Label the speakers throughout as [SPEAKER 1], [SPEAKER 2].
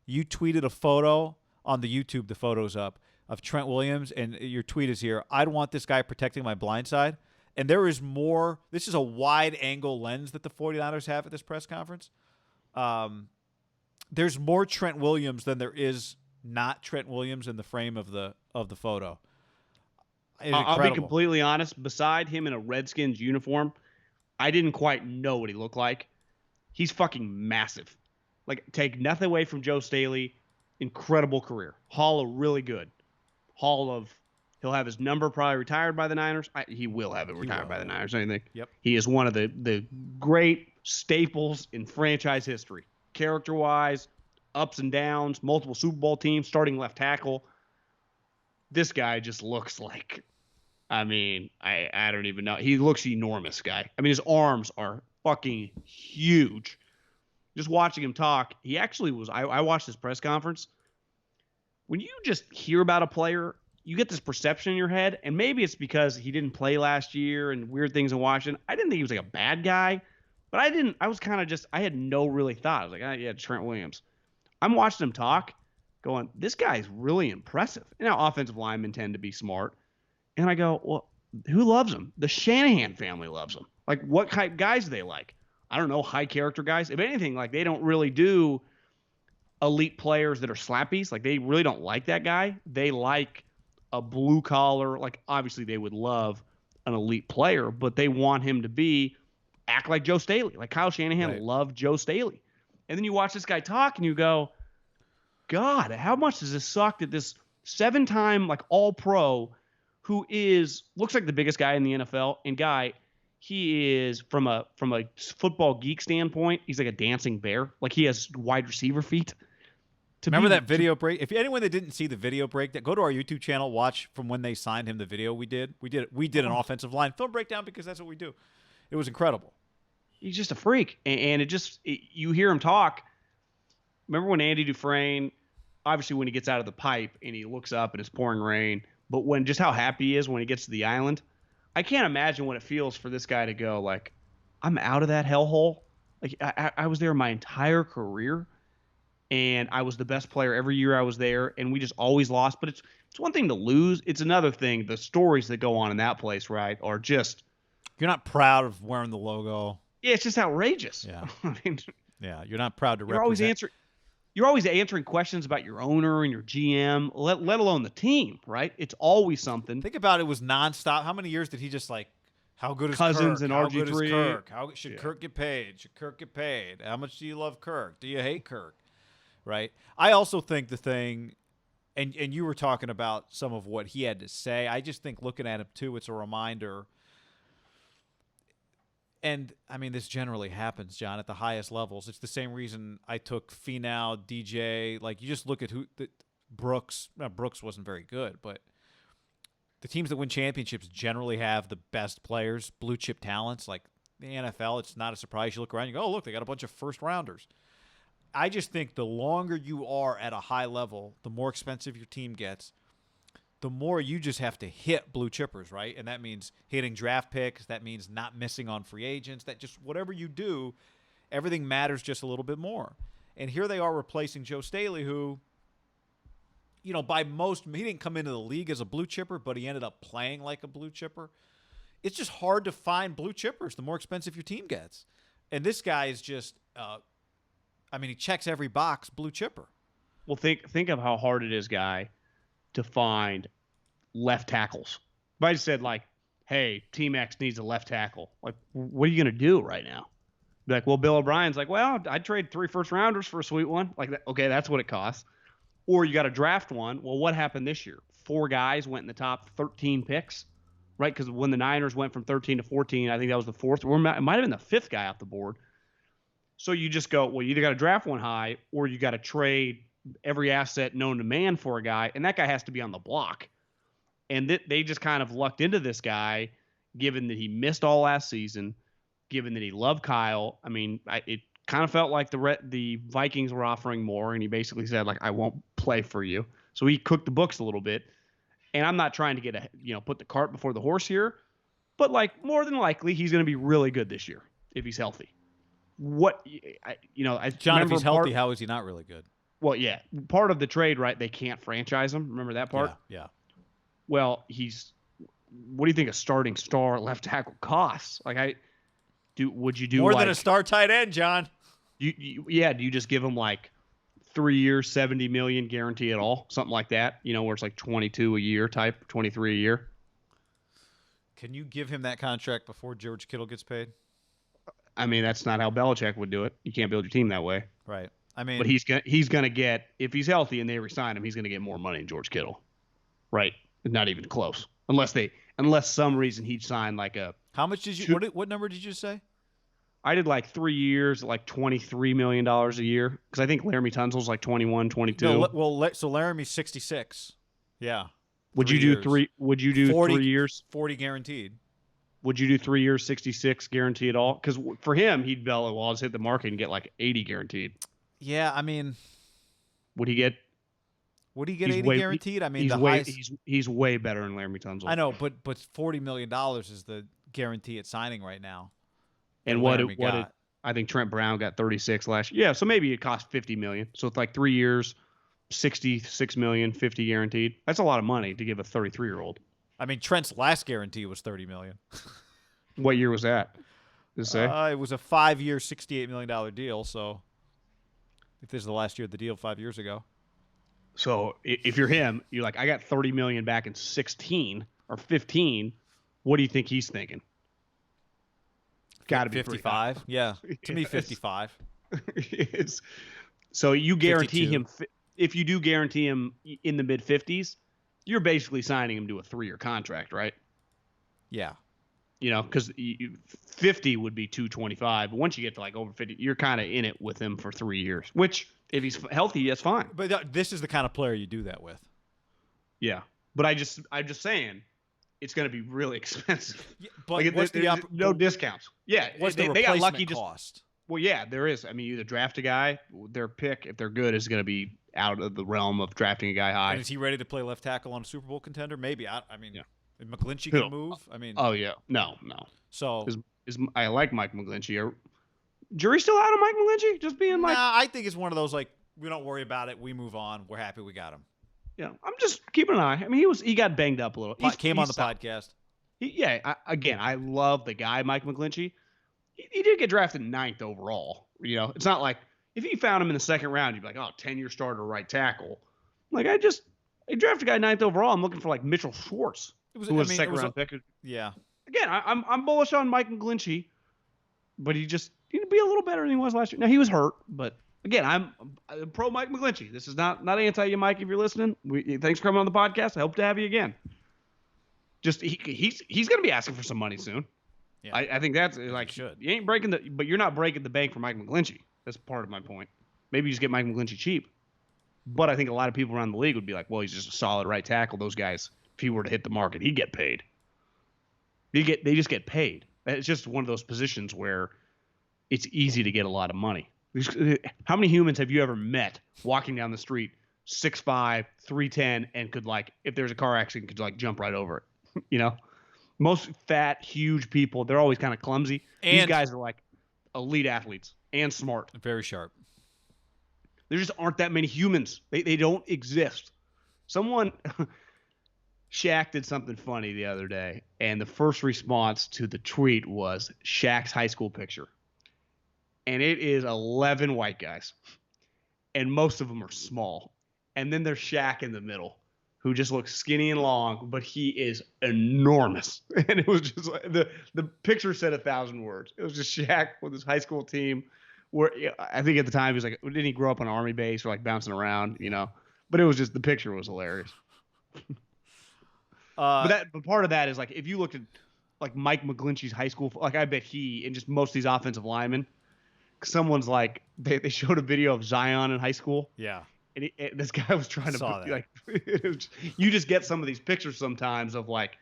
[SPEAKER 1] You tweeted a photo on the YouTube, the photo's up, of Trent Williams, and your tweet is here. I'd want this guy protecting my blind side. And there is more. This is a wide-angle lens that the 49ers have at this press conference. There's more Trent Williams than there is not Trent Williams in the frame of the photo.
[SPEAKER 2] I'll be completely honest. Beside him in a Redskins uniform, I didn't quite know what he looked like. He's fucking massive. Like, take nothing away from Joe Staley. Incredible career. Hall of really good. Hall of, he'll have his number probably retired by the Niners. He will have it retired by the Niners, I think.
[SPEAKER 1] Yep.
[SPEAKER 2] He is one of the great staples in franchise history. Character-wise, ups and downs, multiple Super Bowl teams, starting left tackle. This guy just looks like, I don't even know. He looks enormous, guy. I mean, his arms are fucking huge. Just watching him talk, he actually was, I watched his press conference. When you just hear about a player, you get this perception in your head, and maybe it's because he didn't play last year and weird things in Washington. I didn't think he was like a bad guy, but I was kind of just, I had no really thought. I was like, yeah, Trent Williams. I'm watching him talk, going, this guy's really impressive. And now offensive linemen tend to be smart. And I go, well, who loves him? The Shanahan family loves him. Like, what kind of guys do they like? I don't know, high character guys. If anything, like, they don't really do elite players that are slappies. Like, they really don't like that guy. They like a blue collar, like, obviously they would love an elite player, but they want him to act like Joe Staley. Like, Kyle Shanahan loved Joe Staley. And then you watch this guy talk and you go, God, how much does this suck that this 7-time like all pro who looks like the biggest guy in the NFL, and guy, he is from a football geek standpoint, he's like a dancing bear. Like, he has wide receiver feet.
[SPEAKER 1] Remember that video break? If anyone that didn't see the video break, go to our YouTube channel, watch from when they signed him the video we did. We did an offensive line film breakdown because that's what we do. It was incredible.
[SPEAKER 2] He's just a freak. And you hear him talk. Remember when Andy Dufresne, obviously when he gets out of the pipe and he looks up and it's pouring rain, but just how happy he is when he gets to the island. I can't imagine what it feels for this guy to go, like, I'm out of that hellhole. Like, I was there my entire career, and I was the best player every year I was there, and we just always lost. But it's one thing to lose. It's another thing. The stories that go on in that place, right, are just...
[SPEAKER 1] You're not proud of wearing the logo.
[SPEAKER 2] Yeah, it's just outrageous.
[SPEAKER 1] Yeah.
[SPEAKER 2] I mean,
[SPEAKER 1] yeah, you're not proud to represent.
[SPEAKER 2] You're always answering questions about your owner and your GM, let alone the team, right? It's always something.
[SPEAKER 1] Think about it was nonstop. How many years did he just like, how good is
[SPEAKER 2] Cousins
[SPEAKER 1] Kirk?
[SPEAKER 2] And
[SPEAKER 1] how
[SPEAKER 2] RG3.
[SPEAKER 1] Good is Kirk? How should Kirk get paid? Should Kirk get paid? How much do you love Kirk? Do you hate Kirk? Right? I also think the thing, and you were talking about some of what he had to say. I just think looking at him too, it's a reminder. And, I mean, this generally happens, John, at the highest levels. It's the same reason I took Finau, DJ. Like, you just look at Brooks. Brooks wasn't very good, but the teams that win championships generally have the best players, blue-chip talents. Like, the NFL, it's not a surprise. You look around, you go, oh, look, they got a bunch of first-rounders. I just think the longer you are at a high level, the more expensive your team gets, the more you just have to hit blue chippers, right? And that means hitting draft picks. That means not missing on free agents. That just whatever you do, everything matters just a little bit more. And here they are replacing Joe Staley, who, you know, he didn't come into the league as a blue chipper, but he ended up playing like a blue chipper. It's just hard to find blue chippers the more expensive your team gets. And this guy is just, he checks every box, blue chipper.
[SPEAKER 2] Well, think of how hard it is, guy, to find left tackles. If I just said, like, hey, Team X needs a left tackle, like, what are you going to do right now? Be like, well, Bill O'Brien's like, well, I'd trade 3 first-rounders for a sweet one. Like, okay, that's what it costs. Or you got to draft one. Well, what happened this year? 4 guys went in the top 13 picks, right? Because when the Niners went from 13 to 14, I think that was the 4th, or it might have been the 5th guy off the board. So you just go, well, you either got to draft one high, or you got to trade every asset known to man for a guy, and that guy has to be on the block. And they just kind of lucked into this guy, given that he missed all last season, given that he loved Kyle. I mean, it kind of felt like the Vikings were offering more, and he basically said, like, I won't play for you. So he cooked the books a little bit. And I'm not trying to put the cart before the horse here, but, like, more than likely he's going to be really good this year if he's healthy.
[SPEAKER 1] John, if he's healthy, how is he not really good?
[SPEAKER 2] Well, yeah, part of the trade, right? They can't franchise him. Remember that part?
[SPEAKER 1] Yeah.
[SPEAKER 2] Well, what do you think a starting star left tackle costs? Would you do
[SPEAKER 1] More
[SPEAKER 2] like
[SPEAKER 1] than a star tight end, John.
[SPEAKER 2] do you just give him like 3 years, 70 million guarantee at all? Something like that, where it's like 22 a year type, 23 a year.
[SPEAKER 1] Can you give him that contract before George Kittle gets paid?
[SPEAKER 2] I mean, that's not how Belichick would do it. You can't build your team that way.
[SPEAKER 1] Right. I mean,
[SPEAKER 2] But he's gonna get, if he's healthy and they resign him, he's gonna get more money than George Kittle. Right? Not even close. Unless some reason he'd sign like a.
[SPEAKER 1] how much did you? What number did you say?
[SPEAKER 2] I did like 3 years, like $23 million a year, because I think Laramie Tunsil's like 21, 22.
[SPEAKER 1] No, so Laramie's 66. Yeah.
[SPEAKER 2] Would you do 3? Would you do
[SPEAKER 1] 40,
[SPEAKER 2] 3 years?
[SPEAKER 1] 40 guaranteed.
[SPEAKER 2] Would you do 3 years, 66 guaranteed at all? Because for him, he'd be well, I'll just hit the market and get like 80 guaranteed.
[SPEAKER 1] Yeah, I mean,
[SPEAKER 2] Would he get
[SPEAKER 1] 80 guaranteed? I mean,
[SPEAKER 2] he's way better than Laramie Tunsil.
[SPEAKER 1] I know, but $40 million is the guarantee at signing right now.
[SPEAKER 2] And what did I think Trent Brown got 36 last year. Yeah, so maybe it cost 50 million. So it's like 3 years, 66 million, 50 guaranteed. That's a lot of money to give a 33-year-old.
[SPEAKER 1] I mean, Trent's last guarantee was $30 million.
[SPEAKER 2] What year was that? Does it say?
[SPEAKER 1] It was a 5-year, $68 million deal. So if this is the last year of the deal 5 years ago.
[SPEAKER 2] So if you're him, you're like, I got 30 million back in 16 or 15. What do you think he's thinking? Got to be
[SPEAKER 1] 55. Yeah, to me, 55.
[SPEAKER 2] So you guarantee
[SPEAKER 1] 52.
[SPEAKER 2] him, if you do guarantee him in the mid 50s, you're basically signing him to a 3-year contract, right?
[SPEAKER 1] Yeah.
[SPEAKER 2] Because 50 would be 225. But once you get to like over 50, you're kind of in it with him for 3 years. Which, if he's healthy, that's fine.
[SPEAKER 1] But this is the kind of player you do that with.
[SPEAKER 2] Yeah, but I'm just saying, it's going to be really expensive.
[SPEAKER 1] Yeah, but what's
[SPEAKER 2] no discounts? Yeah,
[SPEAKER 1] what's the
[SPEAKER 2] they got lucky.
[SPEAKER 1] cost?
[SPEAKER 2] Well, yeah, there is. I mean, you either draft a guy, their pick, if they're good, is going to be out of the realm of drafting a guy high.
[SPEAKER 1] And is he ready to play left tackle on a Super Bowl contender? Maybe. I mean,
[SPEAKER 2] yeah.
[SPEAKER 1] If McGlinchey can move, I mean.
[SPEAKER 2] Oh yeah, no.
[SPEAKER 1] So
[SPEAKER 2] I like Mike McGlinchey. Jury's still out on Mike McGlinchey? Just being like.
[SPEAKER 1] Nah, I think it's one of those like we don't worry about it. We move on. We're happy we got him.
[SPEAKER 2] Yeah, I'm just keeping an eye. I mean, he got banged up a little.
[SPEAKER 1] Came on the podcast.
[SPEAKER 2] I love the guy, Mike McGlinchey. He did get drafted 9th overall. It's not like if you found him in the 2nd round, you'd be like, oh, 10-year starter right tackle. Like I drafted a guy 9th overall. I'm looking for like Mitchell Schwartz, who was a 2nd round pick.
[SPEAKER 1] Yeah.
[SPEAKER 2] Again, I'm bullish on Mike McGlinchey, but he'd be a little better than he was last year. Now he was hurt, but again, I'm pro Mike McGlinchey. This is not anti you, Mike. If you're listening, thanks for coming on the podcast. I hope to have you again. Just he's going to be asking for some money soon. Yeah. I think that's like you ain't but you're not breaking the bank for Mike McGlinchey. That's part of my point. Maybe you just get Mike McGlinchey cheap. But I think a lot of people around the league would be like, well, he's just a solid right tackle. Those guys, if he were to hit the market, he'd get paid. They just get paid. It's just one of those positions where it's easy to get a lot of money. How many humans have you ever met walking down the street, 6'5", 310, and could like, if there's a car accident, could like jump right over it? Most fat, huge people, they're always kind of clumsy.
[SPEAKER 1] And
[SPEAKER 2] these guys are like elite athletes and smart.
[SPEAKER 1] Very sharp.
[SPEAKER 2] There just aren't that many humans. They don't exist. Shaq did something funny the other day, and the first response to the tweet was Shaq's high school picture. And it is 11 white guys, and most of them are small. And then there's Shaq in the middle, who just looks skinny and long, but he is enormous. And it was just like the picture said 1,000 words. It was just Shaq with his high school team, where I think at the time he was like, didn't he grow up on an army base or like bouncing around, But it was just, the picture was hilarious. But part of that is like, if you look at like Mike McGlinchey's high school, like I bet and just most of these offensive linemen, someone's like, they showed a video of Zion in high school.
[SPEAKER 1] Yeah.
[SPEAKER 2] And this guy was trying to like, you just get some of these pictures sometimes of like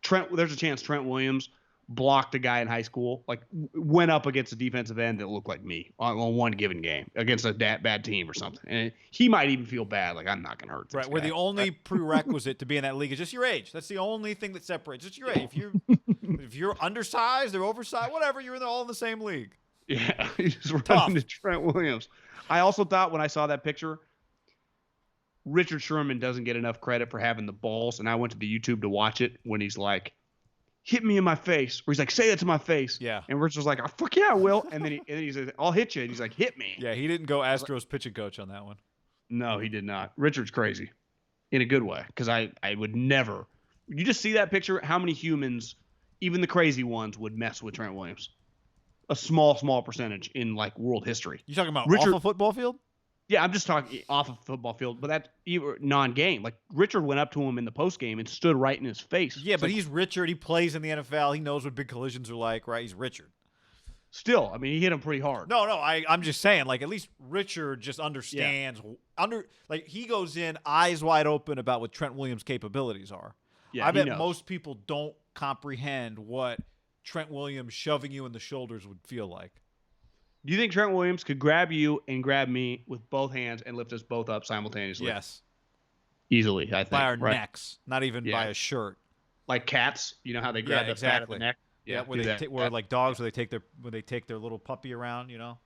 [SPEAKER 2] there's a chance Trent Williams blocked a guy in high school, like went up against a defensive end that looked like me on one given game against a bad team or something. And he might even feel bad. Like, I'm not going to hurt this
[SPEAKER 1] right.
[SPEAKER 2] guy.
[SPEAKER 1] Where the only prerequisite to be in that league is just your age. That's the only thing that separates. It's your age. If you're undersized or oversized, whatever, you're all in the same league.
[SPEAKER 2] Yeah, he just ran
[SPEAKER 1] Tough.
[SPEAKER 2] into Trent Williams. I also thought when I saw that picture, Richard Sherman doesn't get enough credit for having the balls. And I went to the YouTube to watch it when he's like, hit me in my face. Or he's like, say that to my face.
[SPEAKER 1] Yeah.
[SPEAKER 2] And Richard's like, oh, fuck yeah, I will. And then he's like, I'll hit you. And he's like, hit me.
[SPEAKER 1] Yeah, he didn't go Astros pitching coach on that one.
[SPEAKER 2] No, he did not. Richard's crazy in a good way. Because I would never. You just see that picture, how many humans, even the crazy ones, would mess with Trent Williams? A small percentage in like world history.
[SPEAKER 1] You talking about
[SPEAKER 2] Richard,
[SPEAKER 1] off a football field?
[SPEAKER 2] Yeah, I'm just talking off of football field, but that's non-game. Like Richard went up to him in the post game and stood right in his face.
[SPEAKER 1] Yeah, but he's Richard. He plays in the NFL. He knows what big collisions are like, right? He's Richard.
[SPEAKER 2] Still, I mean, he hit him pretty hard.
[SPEAKER 1] No, I'm just saying, like, at least Richard just understands. Yeah. Like, he goes in eyes wide open about what Trent Williams' capabilities are.
[SPEAKER 2] Yeah,
[SPEAKER 1] I bet most people don't comprehend what Trent Williams shoving you in the shoulders would feel like.
[SPEAKER 2] Do you think Trent Williams could grab you and grab me with both hands and lift us both up simultaneously?
[SPEAKER 1] Yes.
[SPEAKER 2] Easily, I think.
[SPEAKER 1] By our necks, not even by a shirt.
[SPEAKER 2] Like cats, you know how they grab the fat of the neck?
[SPEAKER 1] Yeah, where like dogs, where they take their little puppy around, you know?